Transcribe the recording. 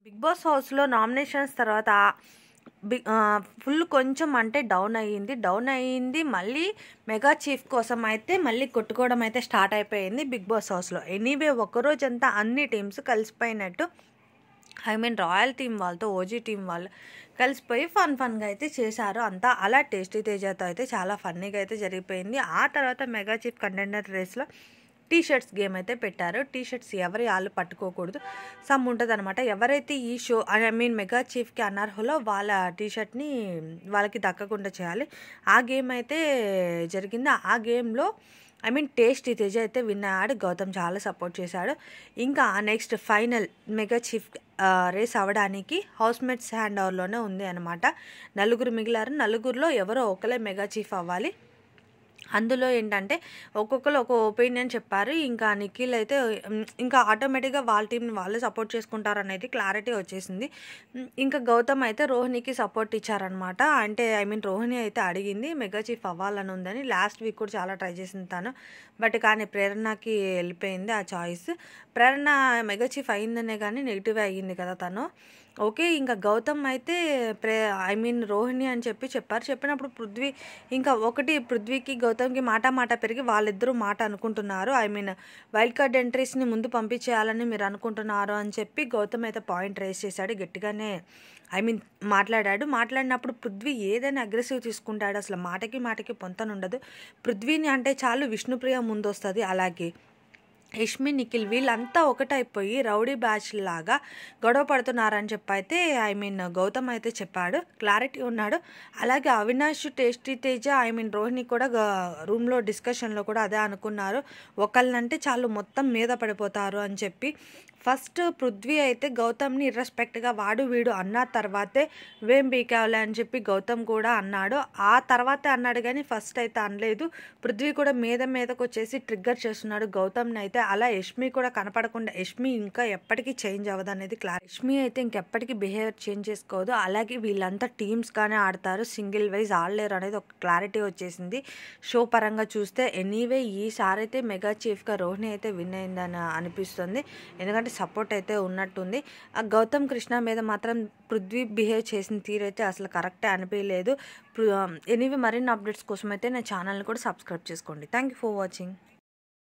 Big boss హౌస్లో nominations తర్వాత full కొంచెం అంటే డౌన్ అయ్యింది. మళ్ళీ మెగా చీఫ్ కోసం అయితే మళ్ళీ కొట్టుకోవడం అయితే స్టార్ట్ అయిపోయింది బిగ్ బాస్ హౌస్లో. ఎనీవే ఒకరోజంతా అన్ని టీమ్స్ కలిసిపోయినట్టు, రాయల్ టీం వాళ్ళతో ఓజీ టీం వాళ్ళు కలిసిపోయి ఫన్గా అయితే చేశారు అంతా. అలా టేస్టీ తేజాతో అయితే చాలా ఫన్నీగా అయితే జరిగిపోయింది. ఆ తర్వాత మెగా చీఫ్ కంటెండర్ రేస్లో టీ షర్ట్స్ గేమ్ అయితే పెట్టారు. టీ షర్ట్స్ ఎవరి వాళ్ళు పట్టుకోకూడదు, సమ్ ఉంటుంది అనమాట. ఎవరైతే ఈ షో మెగా చీఫ్కి అనర్హులో వాళ్ళ టీ షర్ట్ని వాళ్ళకి దక్కకుండా చేయాలి. ఆ గేమ్ అయితే జరిగింది. ఆ గేమ్లో టేస్టీ తేజ అయితే విన్ అయ్యాడు. గౌతమ్ చాలా సపోర్ట్ చేశాడు. ఇంకా next final mega chief race అవ్వడానికి హౌస్మేట్స్ హ్యాండ్ ఓవర్లోనే ఉంది అనమాట. నలుగురు మిగిలారు. నలుగురిలో ఎవరో ఒకరే మెగా చీఫ్ అవ్వాలి. అందులో ఏంటంటే ఒక్కొక్కరు ఒక ఒపీనియన్ చెప్పారు. ఇంకా నిఖిల్ అయితే ఇంకా ఆటోమేటిక్గా వాళ్ళ టీంని వాళ్ళే సపోర్ట్ చేసుకుంటారు అనేది క్లారిటీ వచ్చేసింది. ఇంకా గౌతమ్ అయితే రోహిణికి సపోర్ట్ ఇచ్చారనమాట. రోహిణి అయితే అడిగింది మెగా చీఫ్ అవ్వాలని ఉందని. లాస్ట్ వీక్ కూడా చాలా ట్రై చేసింది తను, బట్ కానీ ప్రేరణకి వెళ్ళిపోయింది ఆ చాయిస్. ప్రేరణ మెగా చీఫ్ అయిందనే కానీ నెగిటివ్ అయ్యింది కదా తను. ఓకే, ఇంకా గౌతమ్ అయితే రోహిణి అని చెప్పారు. చెప్పినప్పుడు పృథ్వీ ఇంకా పృథ్వీకి గౌతమ్కి మాట పెరిగి వాళ్ళిద్దరూ మాట అనుకుంటున్నారు. వైల్డ్ కార్డ్ ఎంట్రీస్ని ముందు పంపించేయాలని మీరు అనుకుంటున్నారు అని చెప్పి గౌతమ్ అయితే పాయింట్ రేస్ చేశాడు. గట్టిగానే మాట్లాడినప్పుడు పృథ్వీ ఏదైనా అగ్రెసివ్ తీసుకుంటాడు. అసలు మాటకి పొంతనుండదు. పృథ్వీని అంటే చాలు విష్ణుప్రియ ముందు వస్తుంది. అలాగే యష్మి, నిఖిల్ వీళ్ళంతా ఒకటైపోయి రౌడీ బ్యాచ్ లాగా గొడవ పడుతున్నారని చెప్పైతే గౌతమ్ అయితే చెప్పాడు. క్లారిటీ ఉన్నాడు. అలాగే అవినాష్, టేస్టీ తేజ రోహిణి కూడా రూమ్లో డిస్కషన్లో కూడా అదే అనుకున్నారు. ఒకళ్ళనంటే చాలు మొత్తం మీద పడిపోతారు అని చెప్పి. ఫస్ట్ పృథ్వీ అయితే గౌతమ్ని ఇర్రెస్పెక్ట్గా వాడు వీడు అన్న తర్వాతే వేం బీకావాలి అని చెప్పి గౌతమ్ కూడా అన్నాడు. ఆ తర్వాతే అన్నాడు కానీ ఫస్ట్ అయితే అనలేదు. పృథ్వీ కూడా మీదకి వచ్చేసి ట్రిగ్గర్ చేస్తున్నాడు గౌతమ్ని అయితే. అలా యష్మి కూడా కనపడకుండా, యష్మి ఇంకా ఎప్పటికీ చేంజ్ అవ్వదు అనేది క్లారిటీ. యష్మి అయితే ఇంకెప్పటికీ బిహేవియర్ చేంజ్ చేసుకోదు. అలాగే వీళ్ళంతా టీమ్స్గానే ఆడతారు, సింగిల్ వైజ్ ఆడలేరు అనేది ఒక క్లారిటీ వచ్చేసింది షో పరంగా చూస్తే. ఎనీవే ఈసారి అయితే మెగా చీఫ్గా రోహిణి అయితే విన్ అయిందని అనిపిస్తుంది. ఎందుకంటే సపోర్ట్ అయితే ఉన్నట్టుంది. ఆ గౌతమ్ కృష్ణ మీద మాత్రం పృథ్వీ బిహేవ్ చేసిన తీరైతే అసలు కరెక్టే అనిపించలేదు. ఎనీవే మరిన్ని అప్డేట్స్ కోసం అయితే నా ఛానల్ని కూడా సబ్స్క్రైబ్ చేసుకోండి. Thank you for watching.